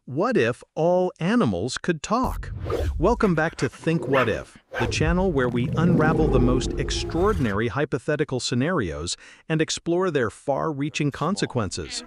What if all animals could talk? Welcome back to Think What If, the channel where we unravel the most extraordinary hypothetical scenarios and explore their far-reaching consequences.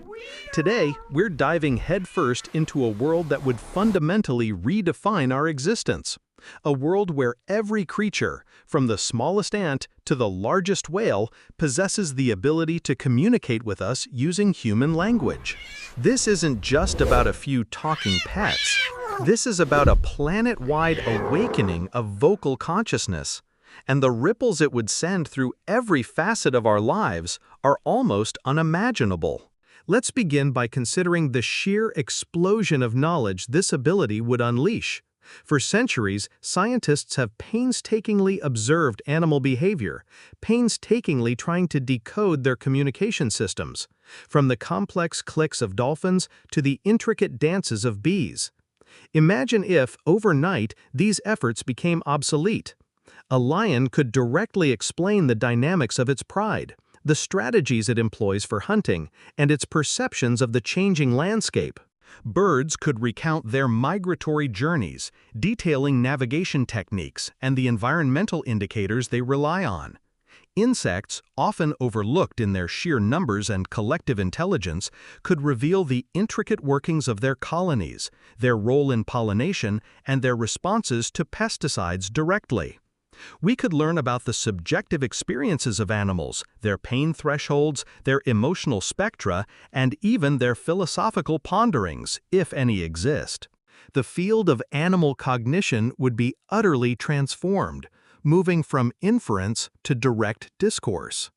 Today, we're diving headfirst into a world that would fundamentally redefine our existence. A world where every creature, from the smallest ant to the largest whale, possesses the ability to communicate with us using human language. This isn't just about a few talking pets. This is about a planet-wide awakening of vocal consciousness. And the ripples it would send through every facet of our lives are almost unimaginable. Let's begin by considering the sheer explosion of knowledge this ability would unleash. For centuries, scientists have painstakingly observed animal behavior, painstakingly trying to decode their communication systems, from the complex clicks of dolphins to the intricate dances of bees. Imagine if, overnight, these efforts became obsolete. A lion could directly explain the dynamics of its pride, the strategies it employs for hunting, and its perceptions of the changing landscape. Birds could recount their migratory journeys, detailing navigation techniques and the environmental indicators they rely on. Insects, often overlooked in their sheer numbers and collective intelligence, could reveal the intricate workings of their colonies, their role in pollination, and their responses to pesticides directly. We could learn about the subjective experiences of animals, their pain thresholds, their emotional spectra, and even their philosophical ponderings, if any exist. The field of animal cognition would be utterly transformed, moving from inference to direct discourse.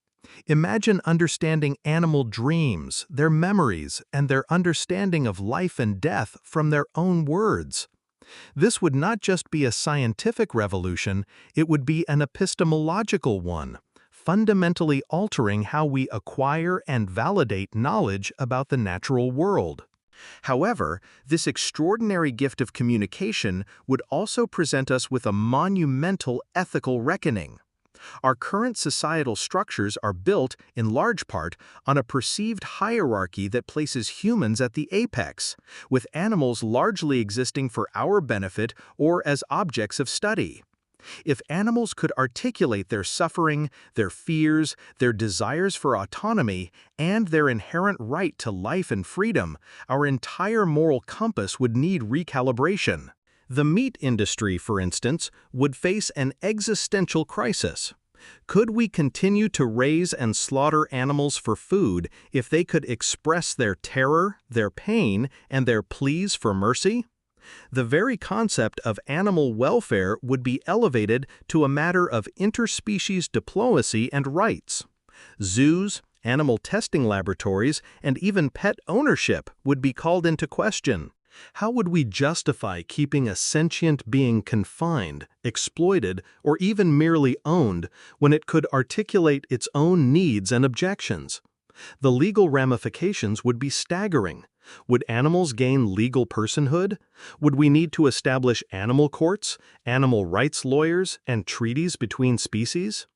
Imagine understanding animal dreams, their memories, and their understanding of life and death from their own words. This would not just be a scientific revolution, it would be an epistemological one, fundamentally altering how we acquire and validate knowledge about the natural world. However, this extraordinary gift of communication would also present us with a monumental ethical reckoning. Our current societal structures are built, in large part, on a perceived hierarchy that places humans at the apex, with animals largely existing for our benefit or as objects of study. If animals could articulate their suffering, their fears, their desires for autonomy, and their inherent right to life and freedom, our entire moral compass would need recalibration. The meat industry, for instance, would face an existential crisis. Could we continue to raise and slaughter animals for food if they could express their terror, their pain, and their pleas for mercy? The very concept of animal welfare would be elevated to a matter of interspecies diplomacy and rights. Zoos, animal testing laboratories, and even pet ownership would be called into question. How would we justify keeping a sentient being confined, exploited, or even merely owned when it could articulate its own needs and objections? The legal ramifications would be staggering. Would animals gain legal personhood? Would we need to establish animal courts, animal rights lawyers, and treaties between species?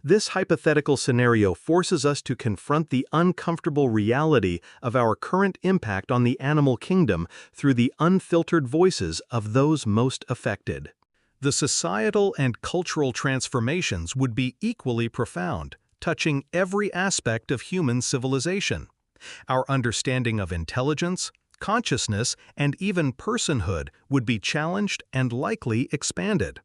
This hypothetical scenario forces us to confront the uncomfortable reality of our current impact on the animal kingdom through the unfiltered voices of those most affected. The societal and cultural transformations would be equally profound, touching every aspect of human civilization. Our understanding of intelligence, consciousness, and even personhood would be challenged and likely expanded.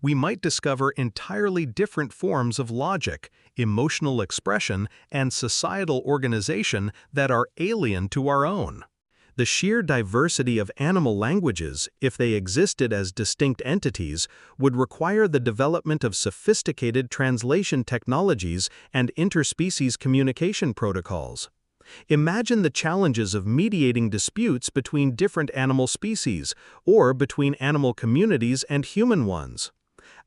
We might discover entirely different forms of logic, emotional expression, and societal organization that are alien to our own. The sheer diversity of animal languages, if they existed as distinct entities, would require the development of sophisticated translation technologies and interspecies communication protocols. Imagine the challenges of mediating disputes between different animal species or between animal communities and human ones.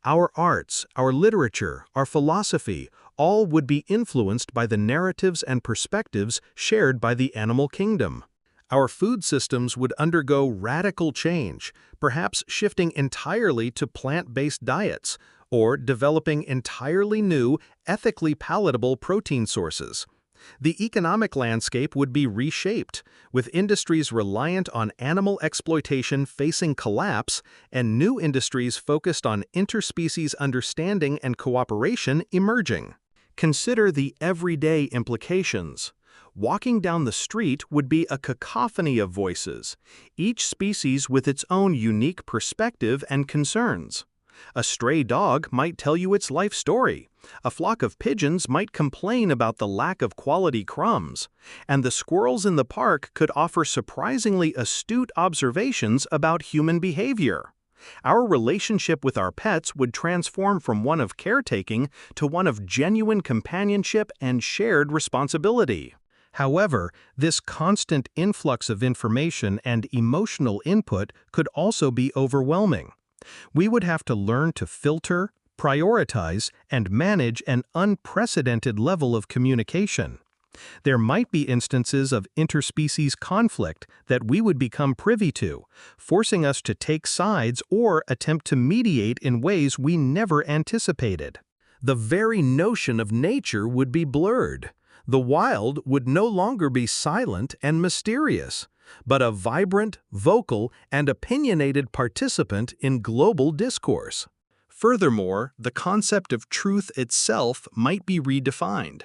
Our arts, our literature, our philosophy, all would be influenced by the narratives and perspectives shared by the animal kingdom. Our food systems would undergo radical change, perhaps shifting entirely to plant-based diets or developing entirely new, ethically palatable protein sources. The economic landscape would be reshaped, with industries reliant on animal exploitation facing collapse and new industries focused on interspecies understanding and cooperation emerging. Consider the everyday implications. Walking down the street would be a cacophony of voices, each species with its own unique perspective and concerns. A stray dog might tell you its life story, a flock of pigeons might complain about the lack of quality crumbs, and the squirrels in the park could offer surprisingly astute observations about human behavior. Our relationship with our pets would transform from one of caretaking to one of genuine companionship and shared responsibility. However, this constant influx of information and emotional input could also be overwhelming. We would have to learn to filter, prioritize, and manage an unprecedented level of communication. There might be instances of interspecies conflict that we would become privy to, forcing us to take sides or attempt to mediate in ways we never anticipated. The very notion of nature would be blurred. The wild would no longer be silent and mysterious, but a vibrant, vocal, and opinionated participant in global discourse. Furthermore, the concept of truth itself might be redefined.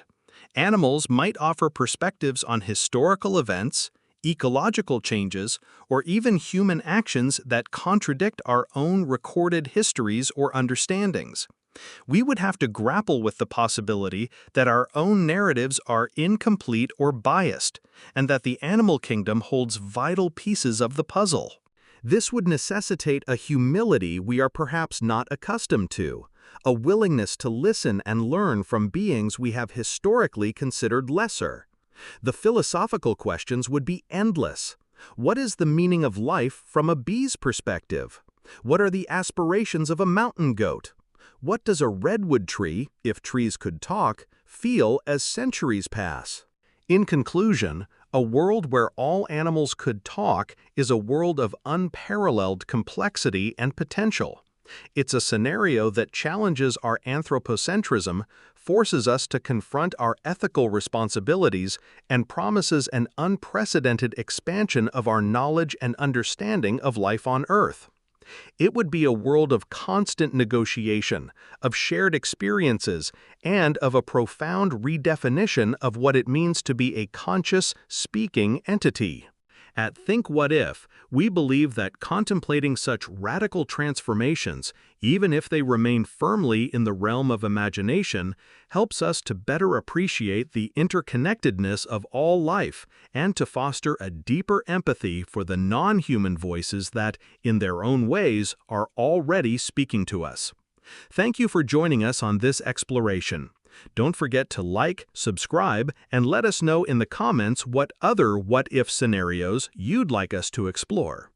Animals might offer perspectives on historical events, ecological changes, or even human actions that contradict our own recorded histories or understandings. We would have to grapple with the possibility that our own narratives are incomplete or biased, and that the animal kingdom holds vital pieces of the puzzle. This would necessitate a humility we are perhaps not accustomed to, a willingness to listen and learn from beings we have historically considered lesser. The philosophical questions would be endless. What is the meaning of life from a bee's perspective? What are the aspirations of a mountain goat? What does a redwood tree, if trees could talk, feel as centuries pass? In conclusion, a world where all animals could talk is a world of unparalleled complexity and potential. It's a scenario that challenges our anthropocentrism, forces us to confront our ethical responsibilities, and promises an unprecedented expansion of our knowledge and understanding of life on Earth. It would be a world of constant negotiation, of shared experiences, and of a profound redefinition of what it means to be a conscious, speaking entity. At Think What If, we believe that contemplating such radical transformations, even if they remain firmly in the realm of imagination, helps us to better appreciate the interconnectedness of all life and to foster a deeper empathy for the non-human voices that, in their own ways, are already speaking to us. Thank you for joining us on this exploration. Don't forget to like, subscribe, and let us know in the comments what other what-if scenarios you'd like us to explore.